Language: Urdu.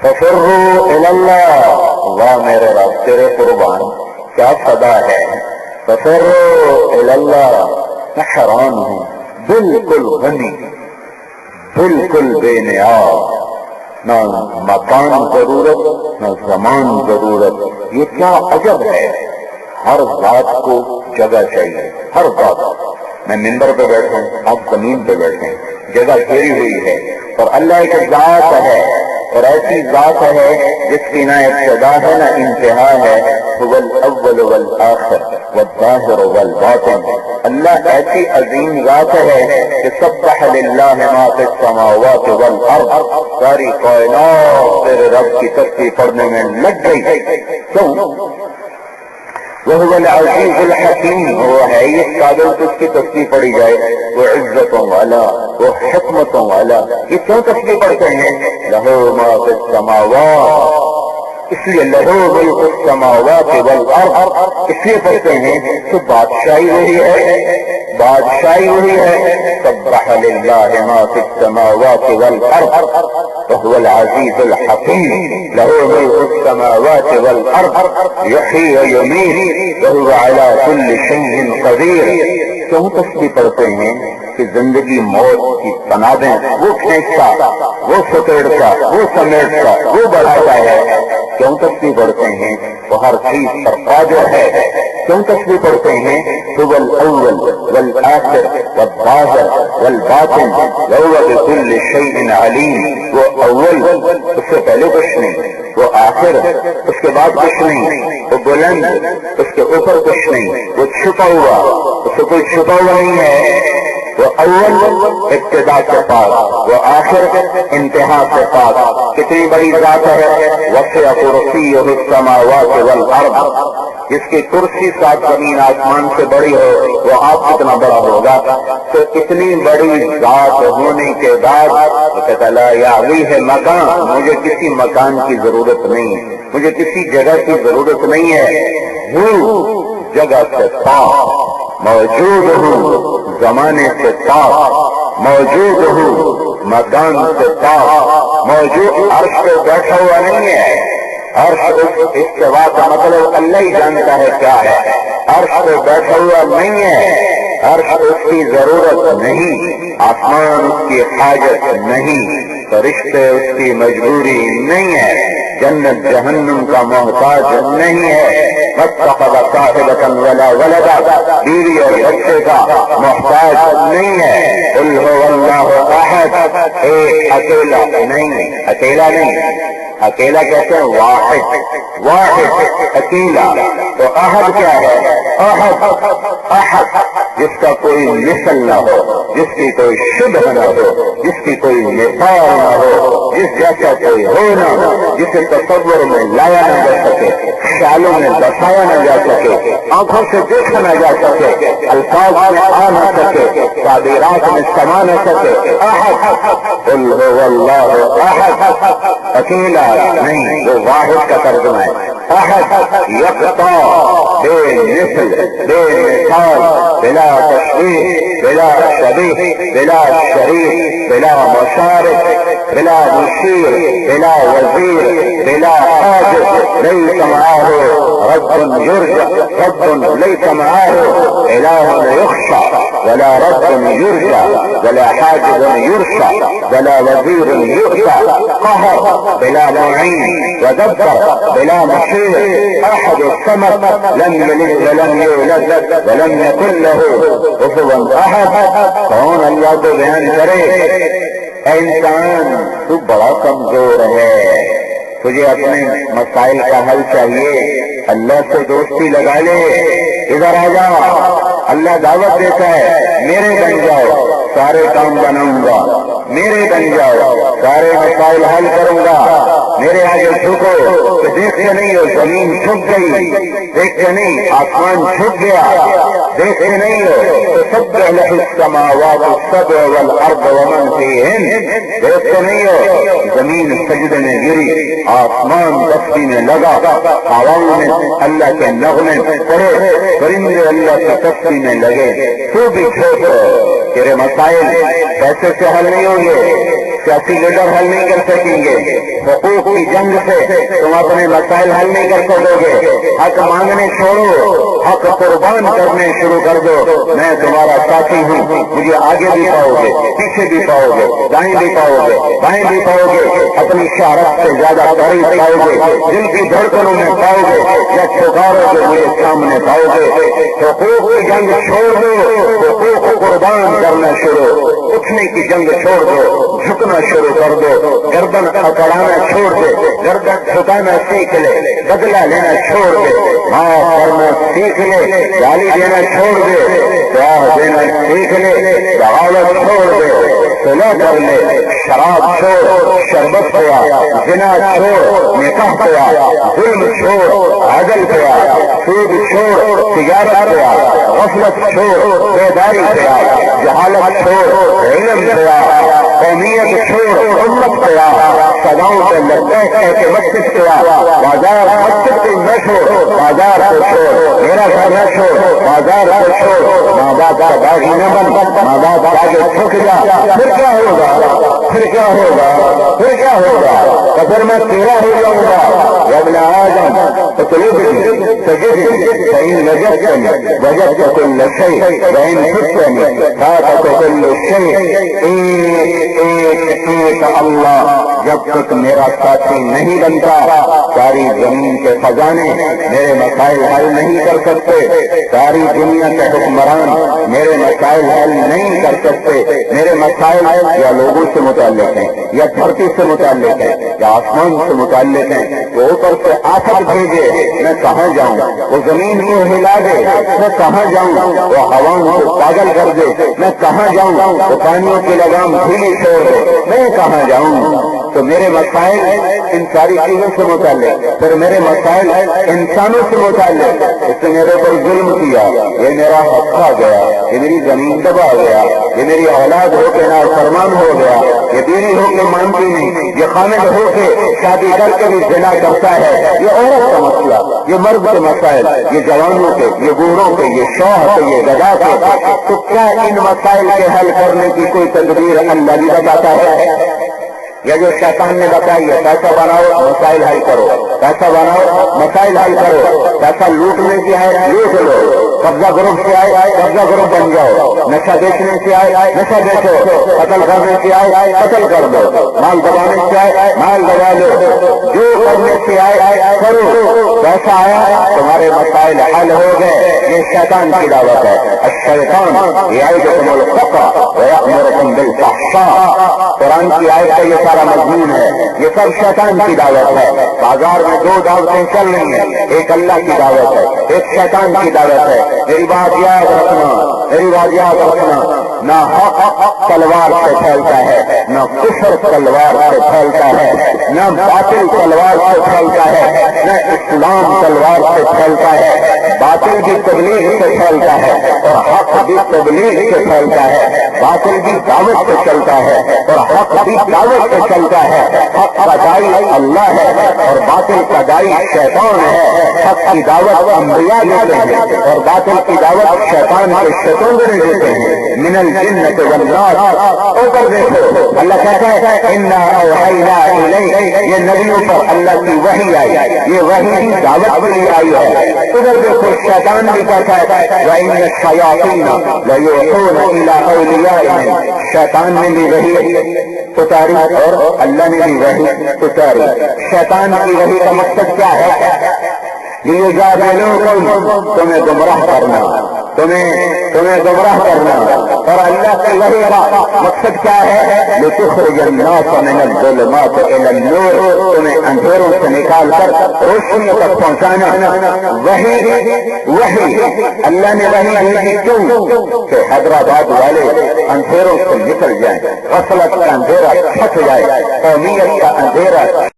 ففروا الی اللہ، اللہ میرے رب تیرے قربان کیا صدا ہے. ففروا الی اللہ، میں حیران ہوں، بالکل غنی، بالکل بے نیاز، نہ مکان ضرورت نہ زمان ضرورت. یہ کیا عجب ہے. ہر ذات کو جگہ چاہیے، ہر ذات. میں منبر پہ بیٹھوں، آپ زمین پہ بیٹھیں، جگہ گھیری ہوئی ہے. اور اللہ ایک ذات ہے، اور ایسی ذات ہے جس کی نہ ابتدا ہے نہ انتہا ہے. هو الاول والآخر والظاہر والباطن. اللہ ایسی عظیم ذات ہے کہ سبح للہ ما فی السماوات والارض. ساری کائنات تیرے رب کی تسبیح پڑھنے میں لگ گئی. کیوں؟ وهو العزیز الحکیم. وہ ہے اس قابل کہ اس کی تسبیح پڑھی جائے. وہ عزتوں والا، وہ حکمتوں والا. یہ کیوں تسبیح پڑھتے ہیں؟ لہو ما فی السماوات، اس لیے لہو ملک السماوات والارض اس لیے پڑھتے ہیں کہ بادشاہی وہی ہے، بادشاہی وہی ہے. سبح للہ ما فی السماوات والارض وهو العزیز الحکیم. له ملک السماوات والارض یحیی ویمیت وهو علی کل شیء قدیر. کیوں تسبیح پڑھتے ہیں؟ کہ زندگی موت کی تنابیں وہ کھینچتا، وہ سکیڑتا، وہ سمیٹتا، وہ بڑھاتا ہے. کیوں تسبیح پڑھتے ہیں؟ وہ ہر چیز پر قادر ہے. کیوں تسبیح پڑھتے ہیں؟ هو الاول والآخر والظاہر والباطن وهو بكل شيء علیم. وہ اول، اس سے پہلے کچھ نہیں، وہ آخر، اس کے بعد کچھ نہیں، وہ بلند، اس کے اوپر کچھ نہیں، وہ چھپا ہوا، اس سے کوئی چھپا ہوا نہیں ہے. وہ اول ابتدا سے پاک، وہ آخر انتہا سے پاک. کتنی بڑی ذات ہے. وسع کرسیہ السماوات والارض. جس کی کرسی 7 زمین آسمان سے بڑی ہو، وہ آپ کتنا بڑا ہوگا. تو اتنی بڑی ذات ہونے کے بعد کہتا لا یعویہ مکان، مجھے کسی مکان کی ضرورت نہیں، مجھے کسی جگہ کی ضرورت نہیں ہے. ہوں جگہ سے پاک، موجود ہوں زمانے سے پاک، موجود ہوں مکان سے پاک، موجود. عرش پہ بیٹھا ہوا نہیں ہے. عرش استوا کا مطلب اللہ ہی جانتا ہے کیا ہے. عرش پہ بیٹھا ہوا نہیں ہے. عرش اس کی ضرورت نہیں، آسمان اس کی حاجت نہیں، فرشتے اس کی مجبوری نہیں ہے، جنت جہنم کا محتاج نہیں ہے. واتخذ صاحبة ولا ولدا، بیوی اور بچے کا محتاج نہیں ہے. قل هو اللہ احد، ایک اکیلا نہیں، اکیلا نہیں. اکیلا کہتے ہیں واحد، واحد اکیلا. تو احد کیا ہے؟ احد، احد جس کا کوئی مثل نہ ہو، جس کی کوئی شبہ نہ ہو، جس کی کوئی مثال نہ ہو، جس جیسا کوئی ہو نہ ہو، جسے تصور میں لایا نہ جا سکے، خیالوں میں بسایا نہ جا سکے، آنکھوں سے دیکھا نہ جا سکے، الفاظ میں آ نہ سکے، تعبیرات میں سما نہ سکے. احد. قل هو اللہ احد، اکیلا نہیں، وہ واحد کا ترجمہ ہے. احد یکتا، بے مثل، بے مثال، بلا تشبیہ، بلا شبیہ، بلا شریک، بلا مشارک، بلا مشیر، بلا وزیر، بلا حاجت. لیس معه رب یرجع، رب لیس معه الہ یخشى ولا رب یرجع ولا حاجز یرشى ولا وزیر یؤتى. قہر بلا معین ودبر بلا مشیر. احد الصمد لم یلد ولم یولد ولم یکن له کفوا احد. کون اللہ کو بیان کرے؟ اے انسان تو بڑا کمزور ہے، تجھے اپنے مسائل کا حل چاہیے، اللہ سے دوستی لگا لے. ادھر آ جا، اللہ دعوت دیتا ہے میرے بن جاؤ سارے کام بناؤں گا، میرے بن جاؤ سارے مسائل حل کروں گا. میرے آگے جھکو کہ دیکھتے نہیں ہو زمین جھک گئی، دیکھتے نہیں آسمان جھک گیا، دیکھتے نہیں ہو تسبح لہ السماوات السبع والارض ومن فیہن، دیکھتے نہیں ہو زمین سجدے میں گری، آسمان تسبیح میں لگا، ہواؤں میں اللہ کے نغمے پڑے، پرندے اللہ کی تسبیح میں لگے. تو بھی چھوٹو، تیرے مسائل پیسے سے حل نہیں ہوں گے، سیاسی لیڈر حل نہیں کر سکیں گے، حقوق کی جنگ سے تم اپنے مسائل حل نہیں کر سکو گے۔ حق مانگنے چھوڑو، حق قربان کرنے شروع کر دو۔ میں تمہارا ساتھی ہوں، مجھے آگے بھی پاؤ گے، پیچھے بھی پاؤ گے، دائیں بھی پاؤ گے، بائیں بھی پاؤ گے، اپنی شہرت سے زیادہ قریب پاؤ گے، دل کی دھڑکنوں میں پاؤ گے، یا پکارو گے مجھے سامنے پاؤ گے۔ حقوق کی جنگ چھوڑ دو، حقوق قربان کرنا شروع، اٹھنے کی جنگ چھوڑ دو، جھکنا شروع کر دو، گردن اکڑانا چھوڑ دے، گردن جھکانا سیکھ لے، بدلہ لینا چھوڑ دے، معاف کرنا سیکھ لے، گالی دینا چھوڑ دے، پیار دینا سیکھ لے، بغاوت چھوڑ دے، صلح کر لے، شراب چھوڑ، شربت پیا، زنا چھوڑ، نکاح پیا، ظلم چھوڑ، عدل پیا، سود چھوڑ، تجارت پیا، غفلت چھوڑ، بیداری پیا، جہالت چھوڑ، علم پیا، قومیت چھوڑ، امت پیا، سداؤں سے لبیک کہہ کے مسجد پیا، بازار مسجد کو نہ چھوڑ، بازار کو چھوڑ، میرا گھر نہ چھوڑ، بازار کو چھوڑ، ماں باپ کا باغی نہ بن، ماں باپ آگے جھک جا، پھر کیا ہوگا، پھر کیا ہوگا، پھر کیا ہوگا، تو پھر میں تیرا ہو جاؤں گا۔ یا ابن آدم اطلبنی تجدنی فإن وجدتنی وجدت كل شيء وإن فتنی فاتك كل شيء۔ ایک اللہ جب تک میرا ساتھی نہیں بنتا، ساری زمین کے خزانے میرے مسائل حل نہیں کر سکتے، ساری دنیا کے حکمران میرے مسائل حل نہیں کر سکتے۔ میرے مسائل یا لوگوں سے متعلق ہیں، یا دھرتی سے متعلق ہے، یا آسمان سے متعلق ہیں۔ وہ اوپر سے آفت بھیجے، میں کہاں جاؤں؟ وہ زمین کو ہلا دے، میں کہاں جاؤں؟ وہ ہواؤں کو پاگل کر دے، میں کہاں جاؤں؟ وہ پانیوں کی لگام ڈھیلی چھوڑ دے، میں کہاں جاؤں؟ تو میرے مسائل ان ساری چیزوں سے متعلق، پھر میرے مسائل انسانوں سے متعلق۔ اس نے میرے پر ظلم کیا، یہ میرا حق کھا گیا، یہ میری زمین دبا گیا، یہ میری اولاد ہو کے نافرمان ہو گیا، یہ بیوی ہو کے مانتی نہیں، یہ خامد ہو کے شادی کر کے بھی زنا کرتا ہے، یہ عورت کا مسئلہ، یہ مرد کے مسائل، یہ جوانوں کے، یہ بوڑھوں کے، یہ شوہر کے، یہ گدا کے۔ تو کیا ان مسائل کے حل کرنے کی کوئی تدبیر اللہ بھی بتاتا ہے؟ یا جو شیطان نے بتائی ہے، پیسہ بناؤ مسائل حل کرو، پیسہ بناؤ مسائل حل کرو، پیسہ لوٹنے کی ہے لوٹ لو، قبضہ گروپ سے آئے قبضہ گروپ بن جاؤ، نشہ بیچنے سے آئے نشہ بیچو، قتل کرنے سے آئے قتل کر دو، مال دبانے سے آئے مال دبا لو، جو کرنے سے آئے کرو، پیسہ آیا تمہارے مسائل حل ہو گئے۔ یہ شیطان کی دعوت ہے، الشیطان یعدکم الفقر ویأمرکم بالفحشاء۔ قرآن کی آیت کا یہ سارا مضمون ہے، یہ سب شیطان کی دعوت ہے۔ بازار میں دو دعوتیں چل رہی ہیں، ایک اللہ کی دعوت ہے، ایک شیطان کی دعوت ہے۔ میری بات یاد رکھنا، میری بات یاد رکھنا، نہ حق تلوار سے پھیلتا ہے، نہ کفر تلوار سے پھیلتا ہے، نہ باطل تلوار سے پھیلتا ہے، نہ اسلام تلوار سے پھیلتا ہے۔ باطل بھی تبلیغ سے پھیلتا ہے اور حق بھی تبلیغ سے پھیلتا ہے، باطل بھی دعوت سے چلتا ہے اور حق بھی دعوت سے چلتا ہے۔ حق کا داعی اللہ ہے اور باطل کا داعی شیطان ہے۔ حق کی دعوت انبیاء دیتے ہیں اور باطل کی دعوت شیطان کے ستونگرے دیتے ہیں۔ من الجنۃ والناس، اوپر دیکھو اللہ کہتا ہے انا اوحینا الیک، یہ نبیوں پر اللہ کی وحی آئی، یہ وحی دعوت کے لیے آئی ہے۔ ادھر دیکھو شیطان بھی کہتا ہے وَإِنَّ الشَّيَاطِينَ لَيُوحُونَ إِلَىٰ أَوْلِيَائِهِمْ، شیطان نے بھی وحی اتاری اور اللہ نے بھی وحی اتاری۔ شیطان کی وحی کا مقصد کیا ہے؟ لیجادلوکم، تمہیں گمراہ کرنا، تمہیں گمراہ کرنا، اور اللہ کی وحی کا مقصد کیا ہے؟ لتخرج الناس من الظلمات الى النور، تمہیں اندھیروں سے نکال کر روشنی تک پہنچانا۔ وحی اللہ نے وحی بھیجی کیوں؟ کہ حیدرآباد والے اندھیروں سے نکل جائیں، غفلت کا اندھیرا چھٹ جائے، قومیت کا اندھیرا